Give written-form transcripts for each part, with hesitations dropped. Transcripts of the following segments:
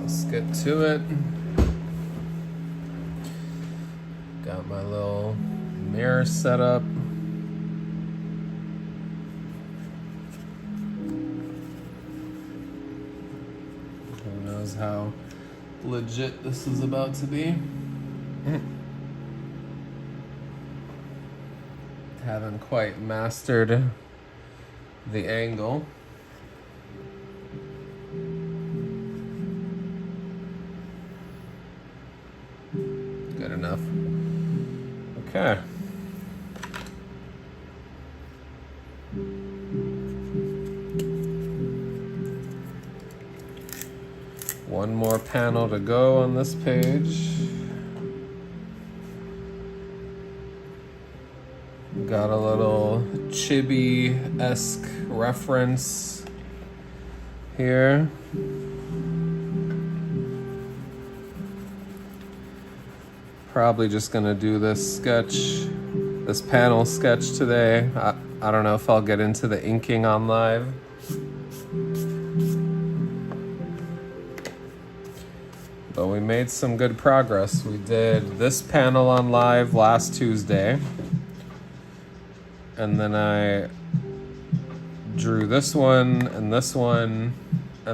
let's get to it. Got my little mirror set up. Who knows how legit this is about to be. Haven't quite mastered the angle. Good enough. Okay. One more panel to go on this page. Got a little chibi-esque reference here. Probably just gonna do this panel sketch today. I don't know if I'll get into the inking on live. But we made some good progress. We did this panel on live last Tuesday. And then I drew this one, and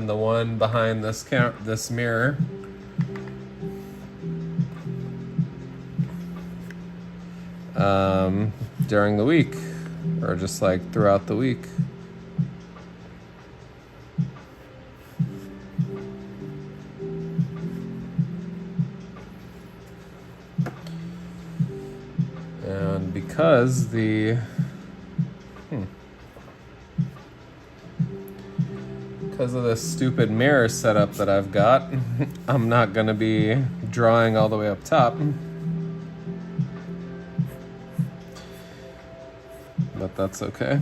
the one behind this mirror. During the week, or just like throughout the week. And because of this stupid mirror setup that I've got, I'm not gonna be drawing all the way up top. But that's okay.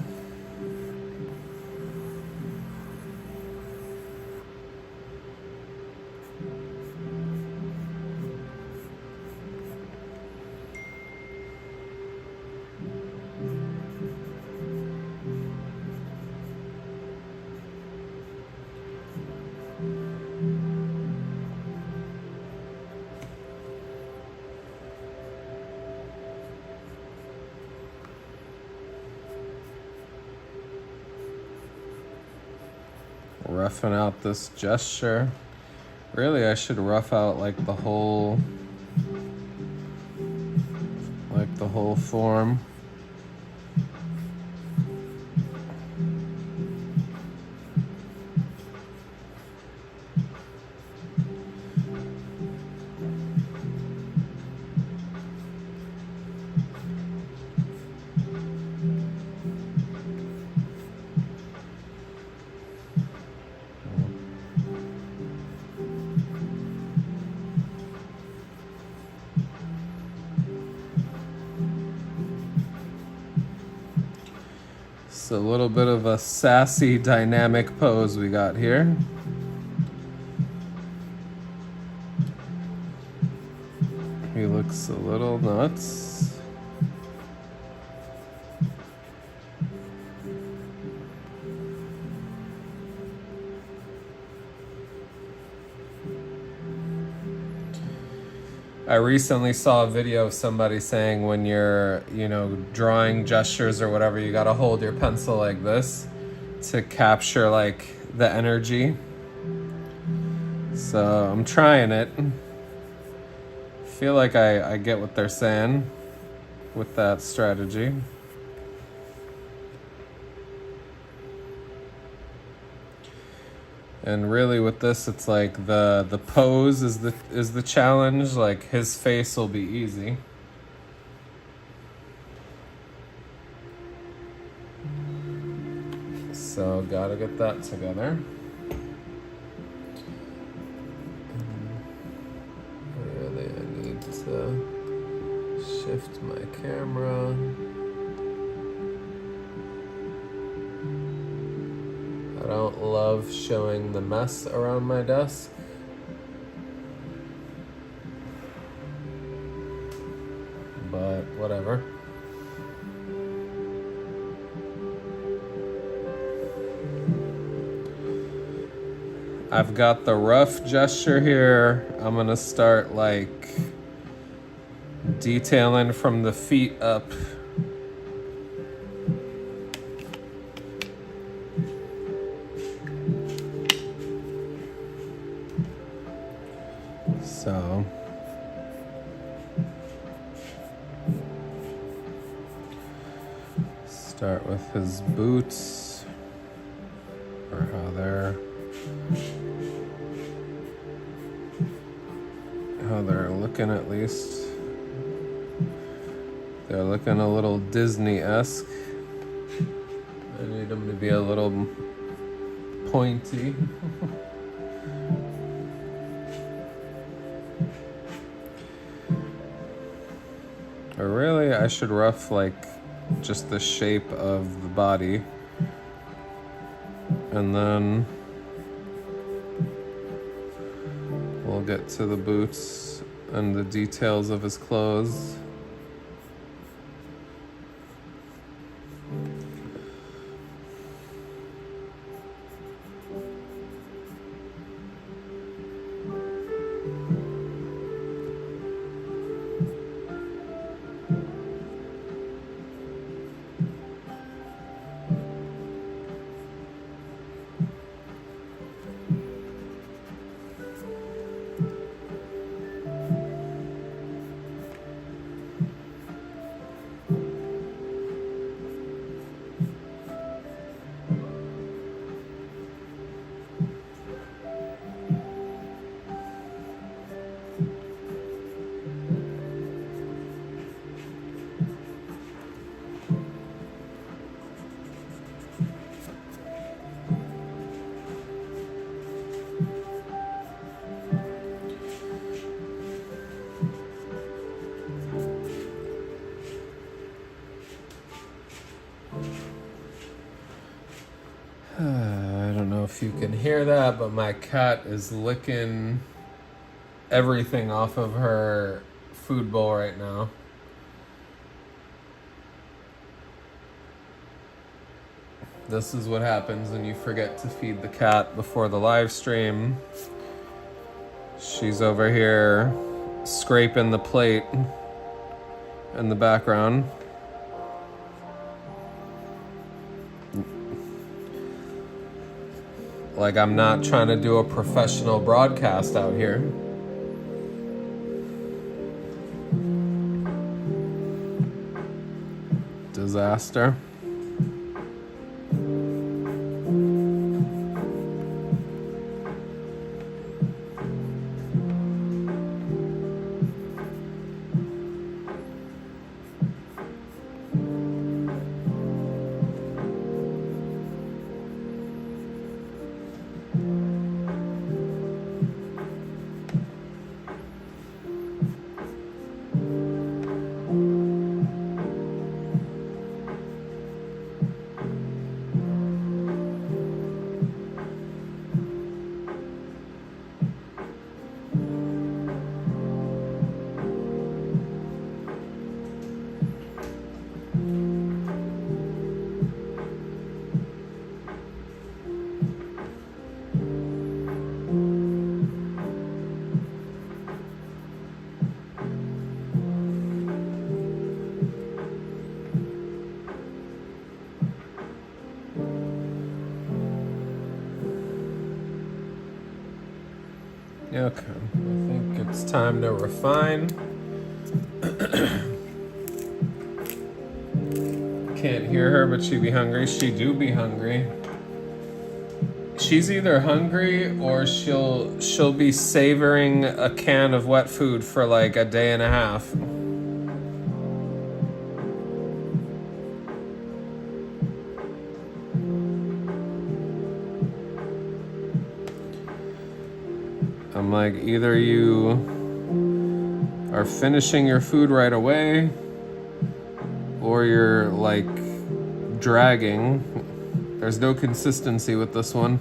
Roughing out this gesture. Really, I should rough out like the whole form. It's a little bit of a sassy, dynamic pose we got here. He looks a little nuts. I recently saw a video of somebody saying when you're, drawing gestures or whatever, you gotta hold your pencil like this to capture like the energy. So I'm trying it. Feel like I get what they're saying with that strategy. And really with this, it's like the pose is the challenge. Like his face will be easy. So gotta get that together. Really, I need to shift my camera. I don't love showing the mess around my desk. But whatever. I've got the rough gesture here. I'm gonna start like detailing from the feet up. So start with his boots, or how they're looking, at least. They're looking a little Disney-esque. I need them to be a little pointy. Or really, I should rough like just the shape of the body, and then we'll get to the boots and the details of his clothes. I don't know if you can hear that, but my cat is licking everything off of her food bowl right now. This is what happens when you forget to feed the cat before the live stream. She's over here scraping the plate in the background. Like I'm not trying to do a professional broadcast out here. Disaster. Okay, I think it's time to refine. Can't hear her, but she be hungry. She do be hungry. She's either hungry or she'll be savoring a can of wet food for like a day and a half. I'm like, either you are finishing your food right away, or you're like dragging. There's no consistency with this one.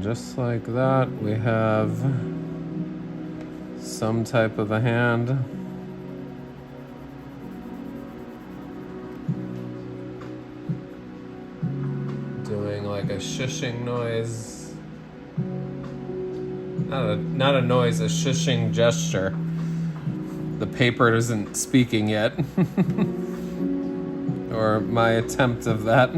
And just like that, we have some type of a hand. Doing like a shushing noise. Not a noise, a shushing gesture. The paper isn't speaking yet. Or my attempt of that.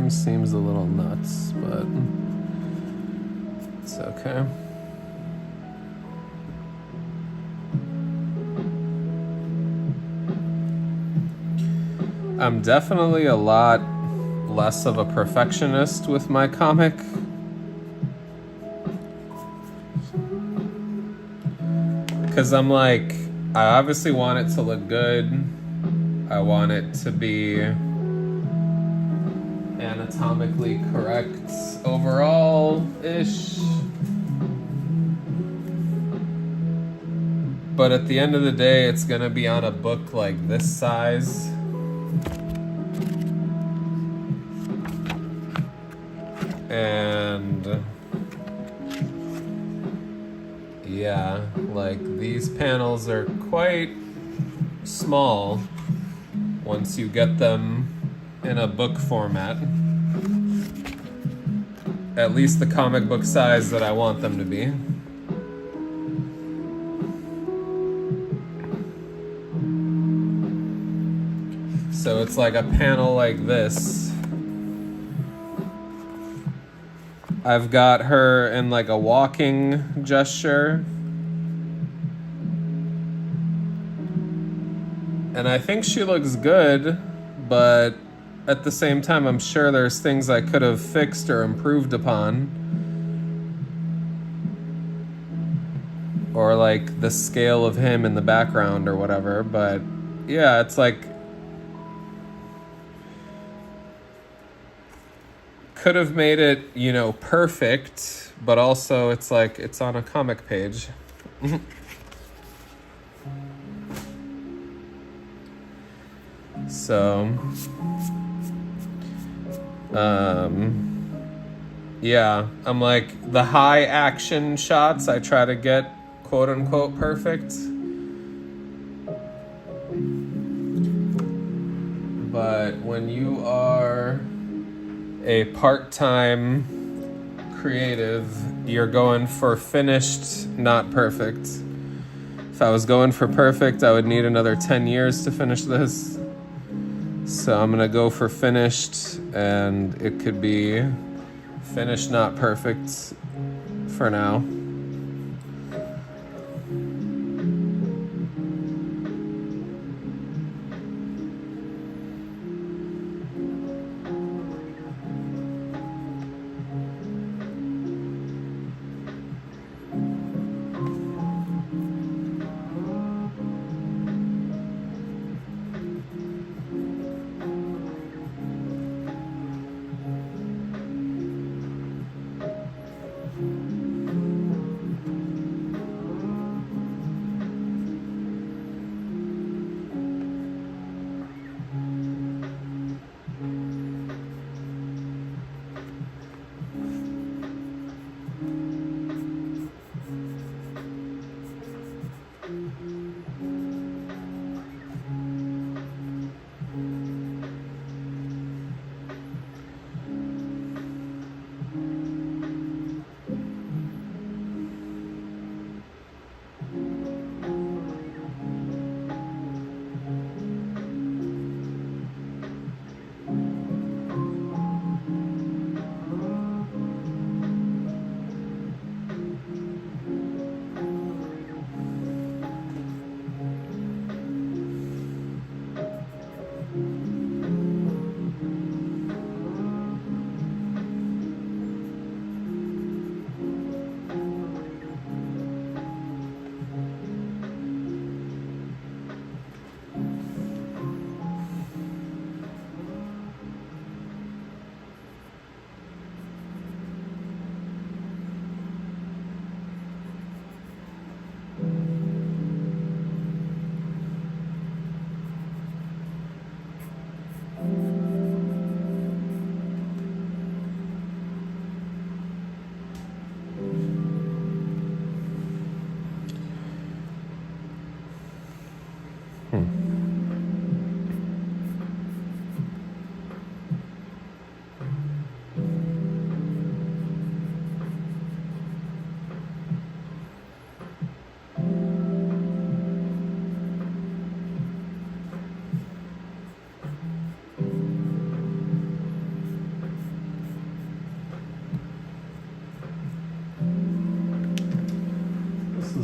Seems a little nuts, but it's okay. I'm definitely a lot less of a perfectionist with my comic. Because I'm like, I obviously want it to look good. I want it to be anatomically correct overall-ish. But at the end of the day, it's gonna be on a book like this size. And yeah, like these panels are quite small once you get them in a book format. At least the comic book size that I want them to be. So it's like a panel like this. I've got her in like a walking gesture. And I think she looks good, but at the same time, I'm sure there's things I could have fixed or improved upon. Or like the scale of him in the background or whatever, but yeah, it's like could have made it, you know, perfect, but also it's like it's on a comic page. So yeah, I'm like the high action shots I try to get quote unquote perfect, but when you are a part-time creative, you're going for finished, not perfect. If I was going for perfect, I would need another 10 years to finish this. So I'm gonna go for finished, and it could be finished, not perfect for now.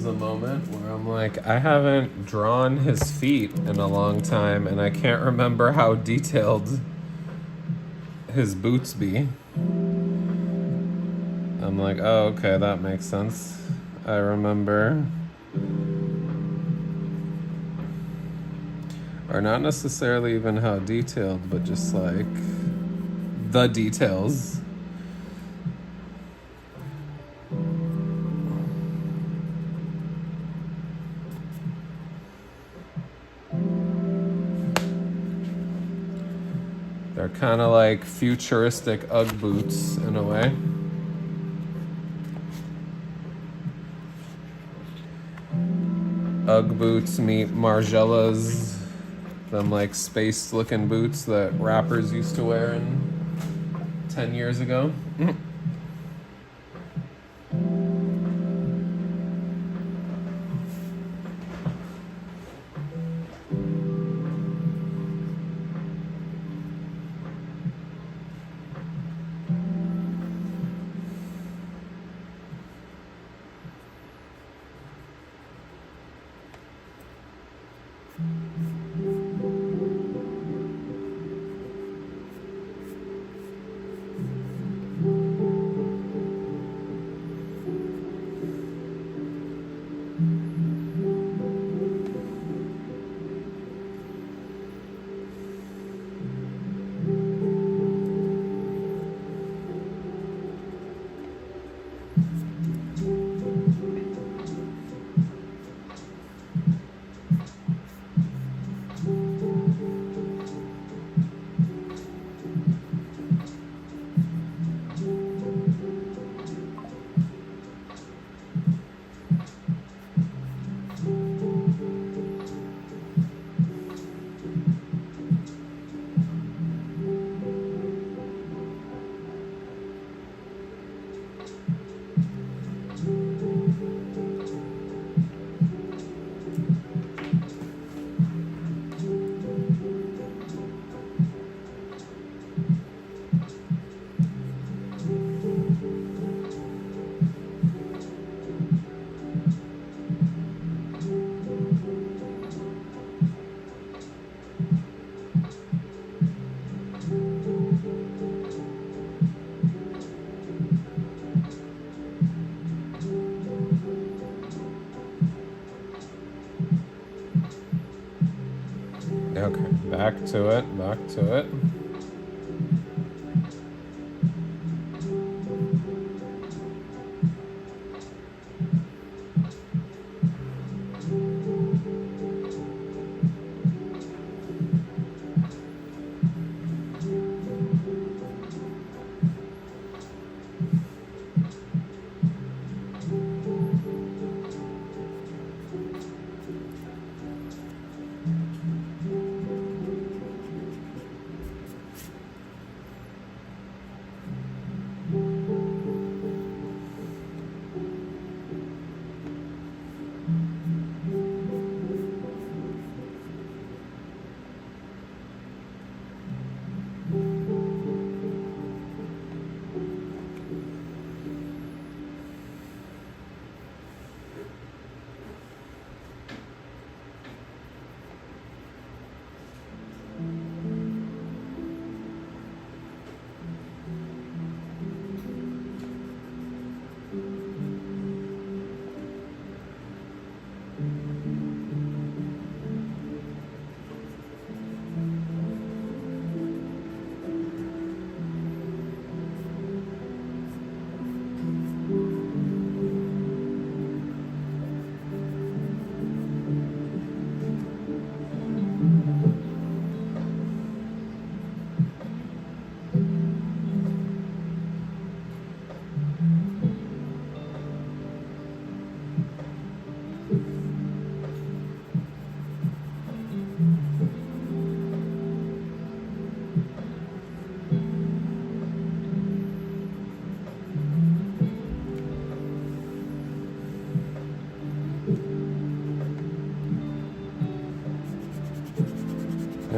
a moment where I'm like, I haven't drawn his feet in a long time, and I can't remember how detailed his boots be. I'm like, oh, okay, that makes sense. I remember. Or not necessarily even how detailed, but just like the details. They're kind of like futuristic Ugg boots in a way. Ugg boots meet Margielas, them like spaced looking boots that rappers used to wear in 10 years ago. Okay, back to it, back to it.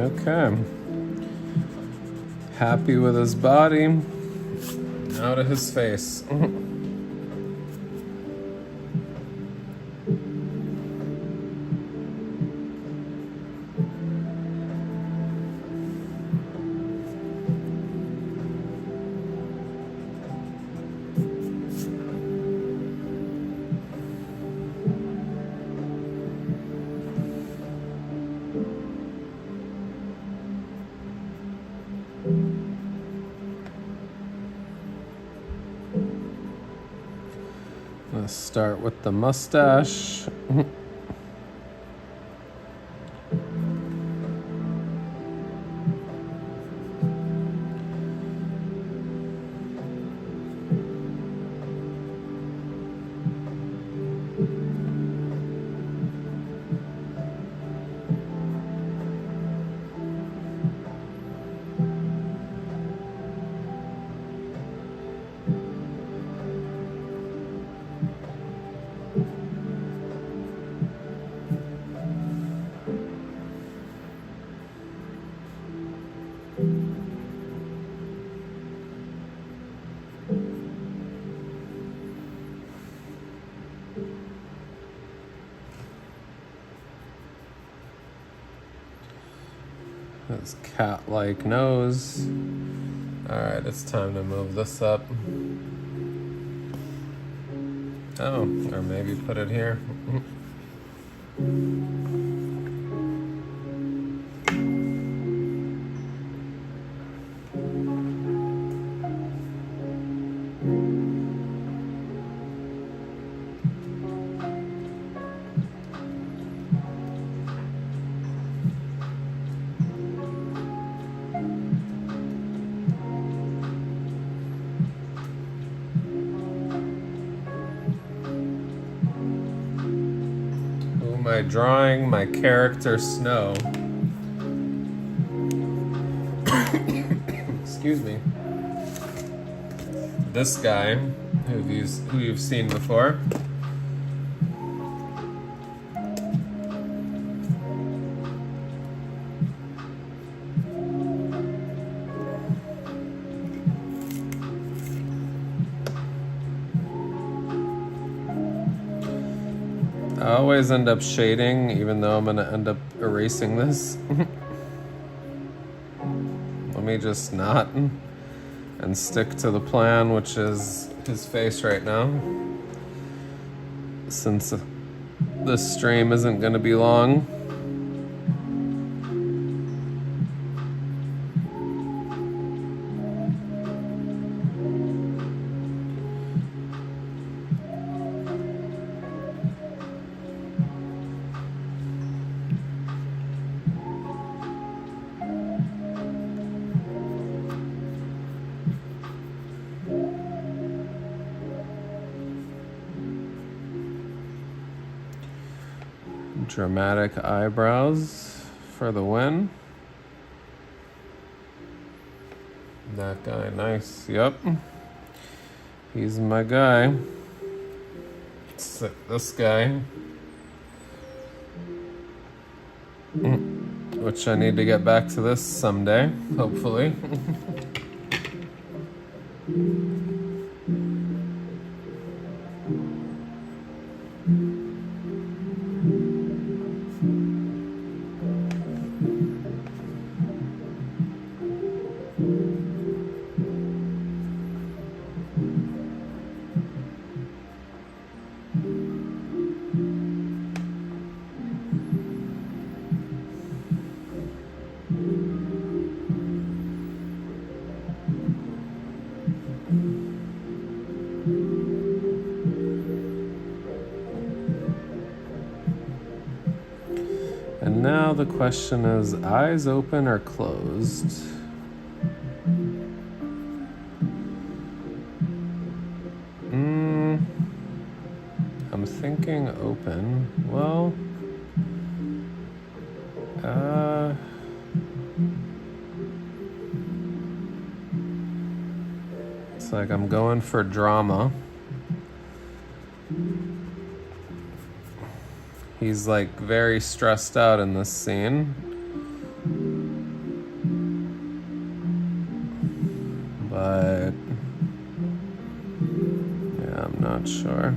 Okay. Happy with his body. Now to his face. gonna start with the mustache. His cat-like nose. All right, it's time to move this up. Oh, or maybe put it here. My drawing, my character Snow. Excuse me. This guy, who you've seen before. I always end up shading, even though I'm gonna end up erasing this. Let me just not and stick to the plan, which is his face right now. Since this stream isn't gonna be long. Dramatic eyebrows for the win. That guy, nice. Yep. He's my guy. This guy. Which I need to get back to this someday, hopefully. And now the question is, eyes open or closed? I'm thinking open. Well, it's like I'm going for drama. He's like very stressed out in this scene. But yeah, I'm not sure.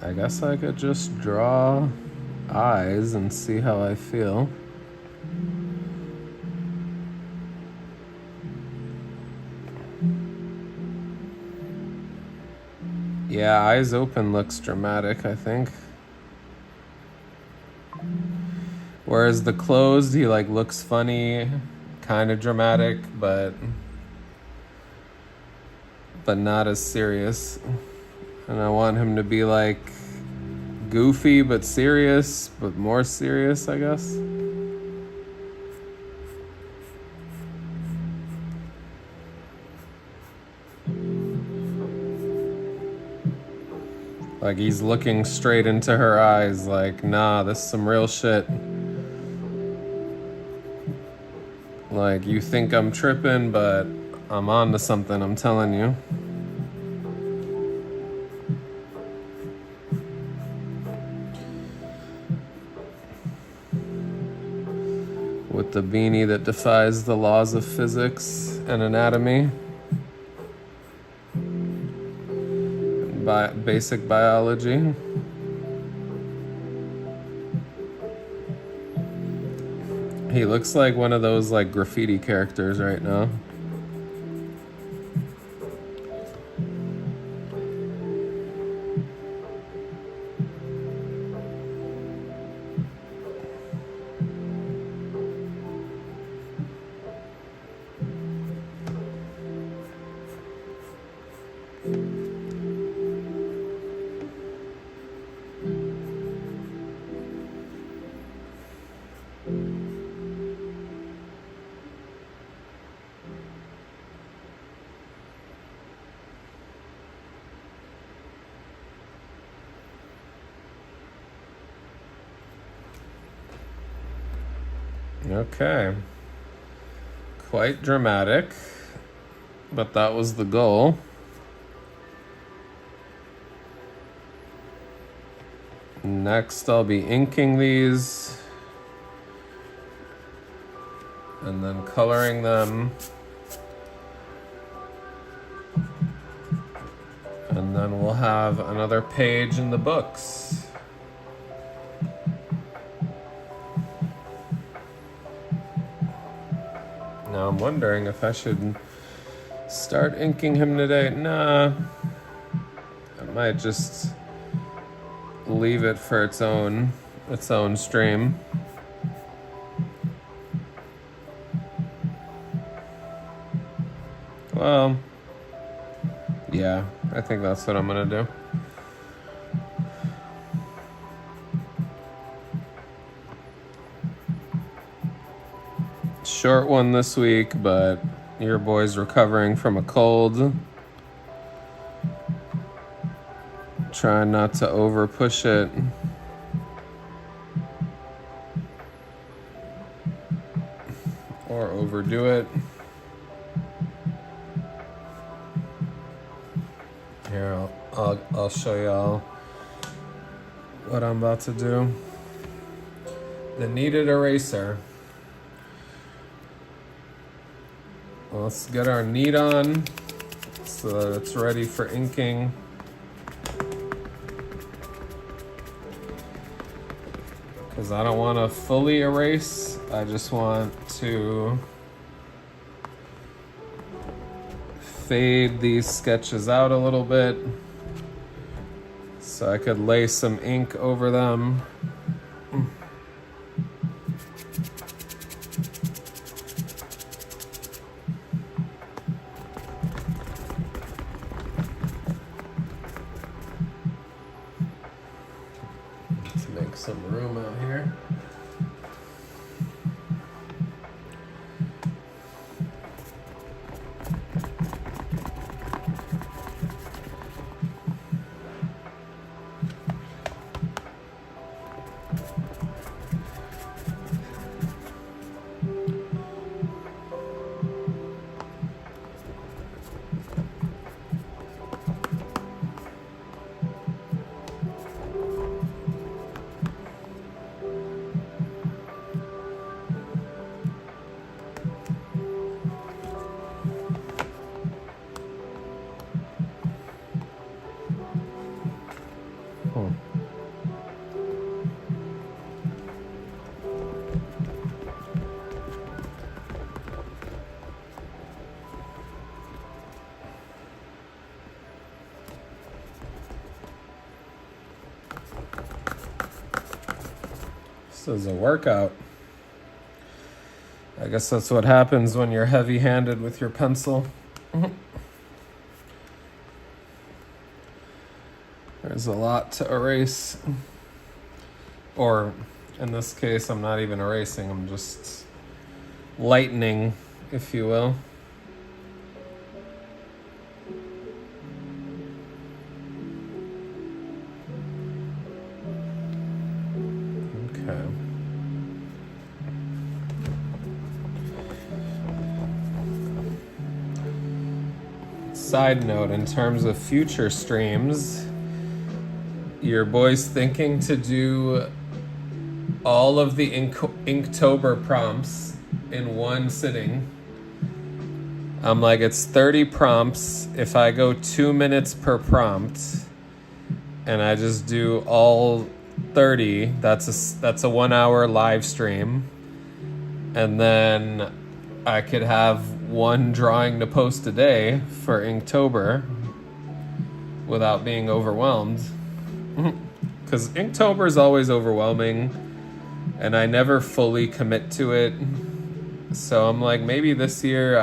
I guess I could just draw eyes and see how I feel. Yeah, eyes open looks dramatic, I think. Whereas the closed, he like looks funny, kind of dramatic, but not as serious. And I want him to be like goofy but serious, but more serious, I guess. Like he's looking straight into her eyes like, nah, this is some real shit. Like, you think I'm tripping, but I'm on to something, I'm telling you. With the beanie that defies the laws of physics and anatomy. Basic biology. He looks like one of those like graffiti characters right now. Okay. Quite dramatic, but that was the goal. Next, I'll be inking these and then coloring them. And then we'll have another page in the books. Now I'm wondering if I should start inking him today. Nah, I might just leave it for its own stream. Well, yeah, I think that's what I'm gonna do. Short one this week, but your boy's recovering from a cold. Trying not to over push it. Or overdo it. Here, I'll show y'all what I'm about to do. The kneaded eraser. Let's get our knead on so that it's ready for inking. Because I don't want to fully erase, I just want to fade these sketches out a little bit so I could lay some ink over them. Let's make some room out here. This is a workout. I guess that's what happens when you're heavy-handed with your pencil. There's a lot to erase. Or, in this case, I'm not even erasing, I'm just lightening, if you will. Okay. Side note, in terms of future streams, your boy's thinking to do all of the Inktober prompts in one sitting. I'm like, it's 30 prompts. If I go 2 minutes per prompt and I just do all 30, that's a 1 hour live stream. And then I could have one drawing to post a day for Inktober without being overwhelmed. Because Inktober is always overwhelming and I never fully commit to it. So I'm like, maybe this year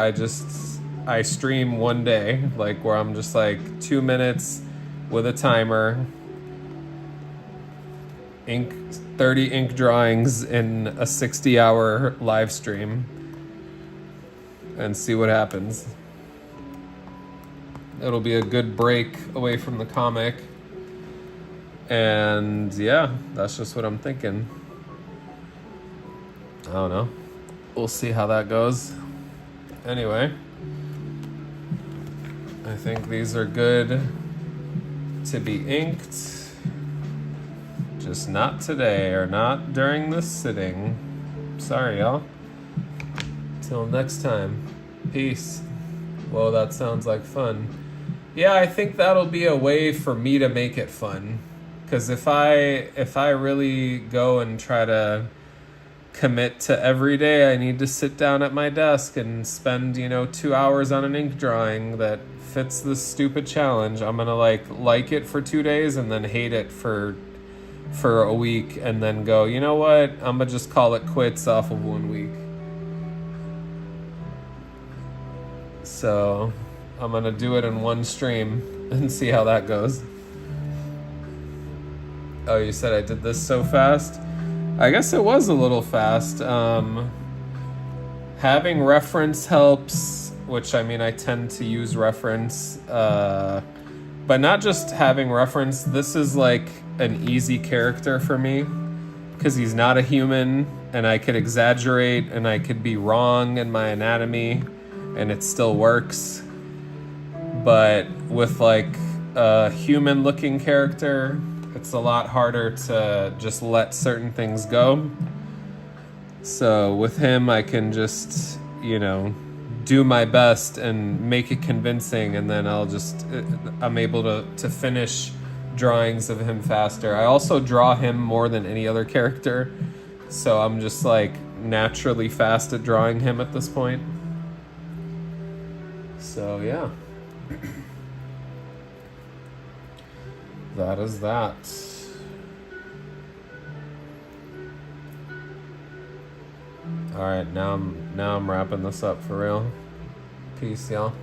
I stream one day, like where I'm just like 2 minutes with a timer, 30 ink drawings in a 60-hour live stream, and see what happens. It'll be a good break away from the comic. And yeah, that's just what I'm thinking. I don't know. We'll see how that goes. Anyway, I think these are good to be inked. Just not today, or not during this sitting. Sorry, y'all. Till next time. Peace. Whoa, that sounds like fun. Yeah, I think that'll be a way for me to make it fun. Because if I really go and try to commit to every day I need to sit down at my desk and spend 2 hours on an ink drawing that fits this stupid challenge, I'm gonna like it for 2 days and then hate it for a week, and then go, you know what, I'm gonna just call it quits off of 1 week. So I'm gonna do it in one stream and see how that goes. Oh, you said I did this so fast? I guess it was a little fast. Having reference helps, which I tend to use reference, but not just having reference. This is like an easy character for me because he's not a human, and I could exaggerate and I could be wrong in my anatomy and it still works. But with like a human looking character, it's a lot harder to just let certain things go. So with him, I can just, do my best and make it convincing, and then I'm able to finish drawings of him faster. I also draw him more than any other character, so I'm just like naturally fast at drawing him at this point. So yeah. That is that. All right, now I'm wrapping this up for real. Peace, y'all.